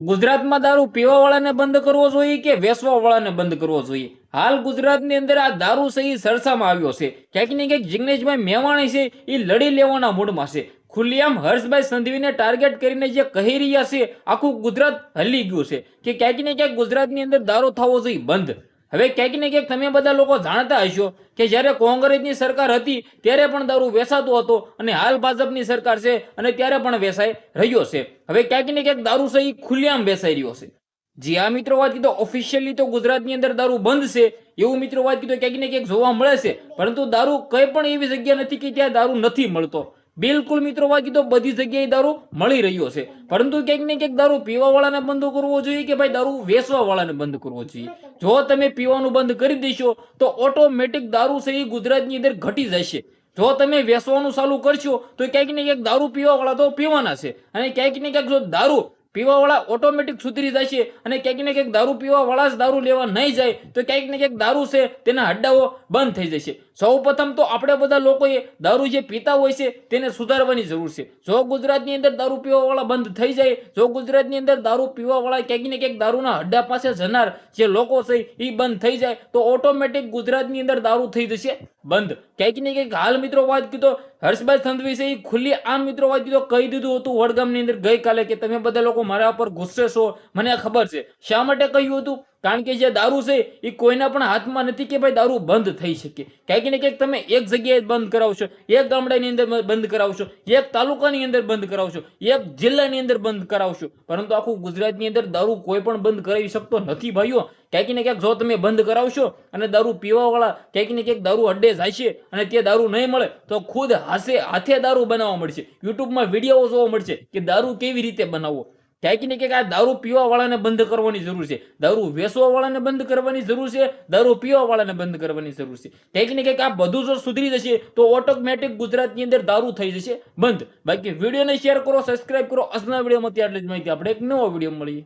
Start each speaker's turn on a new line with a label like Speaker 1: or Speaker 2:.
Speaker 1: ગુજરાતમાં દારૂ પીવાવાળાને બંધ કરવો જોઈએ કે વેચવાવાળાને બંધ કરવો જોઈએ? હાલ ગુજરાતની અંદર આ દારૂ સહી સરસામાં આવ્યો છે. ક્યાંક ને ક્યાંક જિગ્નેશભાઈ મેવાણી છે એ લડી લેવાના મૂડમાં છે. ખુલ્લેઆમ હર્ષભાઈ સંઘવીને ટાર્ગેટ કરીને જે કહી રહ્યા છે, આખું ગુજરાત હલી ગયું છે કે ક્યાંક ને ક્યાંક ગુજરાતની અંદર દારૂ થવો જોઈએ બંધ. હવે ક્યાંક ને ક્યાંક તમે બધા લોકો જાણતા હશો કે જ્યારે કોંગ્રેસની સરકાર હતી ત્યારે પણ દારૂ વેચાતો હતો અને હાલ ભાજપની સરકાર છે અને ત્યારે પણ વેચાઈ રહ્યો છે. હવે ક્યાંક ને ક્યાંક દારૂ છે એ ખુલ્લેઆમ વેચાઈ રહ્યો છે. જી આ મિત્રો વાત કીધો ઓફિશિયલી તો ગુજરાતની અંદર દારૂ બંધ છે એવું મિત્રો વાત કીધો ક્યાંક ને ક્યાંક જોવા મળે છે, પરંતુ દારૂ કઈ પણ એવી જગ્યા નથી કે ત્યાં દારૂ નથી મળતો. બિલકુલ મિત્રો વાત કીધો બધી જગ્યાએ દારૂ મળી રહ્યો છે, પરંતુ ક્યાંક ને ક્યાંક દારૂ પીવા વાળાને બંધ કરવો જોઈએ કે ભાઈ દારૂ વેચવા વાળાને બંધ કરવો જોઈએ. જો તમે પીવાનું બંધ કરી દેશો તો ઓટોમેટિક દારૂ છે એ ગુજરાતની અંદર ઘટી જશે. જો તમે વેચવાનું ચાલુ કરશો તો ક્યાંક ને ક્યાંક દારૂ પીવા વાળા તો પીવાના છે, અને ક્યાંક ને ક્યાંક જો દારૂ પીવા વાળા ઓટોમેટિક સુધરી જશે અને ક્યાંક ને ક્યાંક દારૂ પીવા વાળા જ દારૂ લેવા નહીં જાય તો ક્યાંક ને ક્યાંક દારૂ છે તેના હડ્ડાઓ બંધ થઈ જશે. સૌ પ્રથમ તો આપણે બધા લોકોએ દારૂ જે પીતા હોય છે તેને સુધારવાની જરૂર છે. જો ગુજરાતની અંદર દારૂ પીવા વાળા બંધ થઈ જાય, જો ગુજરાતની અંદર દારૂ પીવા વાળા ક્યાંક ને ક્યાંક દારૂના હડ્ડા પાસે જનાર જે લોકો છે એ બંધ થઈ જાય તો ઓટોમેટિક ગુજરાતની અંદર દારૂ થઈ જશે બંધ. ક્યાંક ને ક્યાંક હાલ મિત્રો વાત કીધો હર્ષભાઈ સંઘવી છે એ ખુલ્લી આમ મિત્રો વાત કીધો કહી દીધું હતું વડગામની અંદર ગઈકાલે કે તમે બધા લોકો મારા પર ગુસ્સે છો, મને ખબર છે. શા માટે કહ્યું હતું? કારણ કે જે દારૂ છે એ કોઈના પણ હાથમાં નથી કે ભાઈ દારૂ બંધ થઈ શકે. ક્યાંક ને ક્યાંક તમે એક જગ્યાએ બંધ કરાવશો, એક ગામડાની અંદર બંધ કરાવશો, એક તાલુકાની અંદર બંધ કરાવશો, એક જિલ્લાની અંદર બંધ કરાવશો, પરંતુ આખું ગુજરાતની અંદર દારૂ કોઈ પણ બંધ કરાવી શકતો નથી ભાઈઓ. ક્યાંક ને ક્યાંક જો તમે બંધ કરાવશો અને દારૂ પીવા વાળા ક્યાંક ને ક્યાંક દારૂ અડ્ડે જાય છે અને તે દારૂ નહીં મળે તો ખુદ હાથે દારૂ બનાવવા મળશે. યુટ્યુબમાં વિડીયો જોવા મળશે કે દારૂ કેવી રીતે બનાવવો. ક્યાંક ને ક્યાંક આ દારૂ પીવા વાળાને બંધ કરવાની જરૂર છે, દારૂ વેચવા વાળાને બંધ કરવાની જરૂર છે, દારૂ પીવા વાળાને બંધ કરવાની જરૂર છે. ક્યાંક ને ક્યાંક આ બધું જો સુધરી જશે તો ઓટોમેટિક ગુજરાતની અંદર દારૂ થઈ જશે બંધ. બાકી વિડીયોને શેર કરો, સબસ્ક્રાઇબ કરો. આજના વિડીયોમાં આટલી જ માહિતી. આપણે એક નવો વિડીયો મળીએ.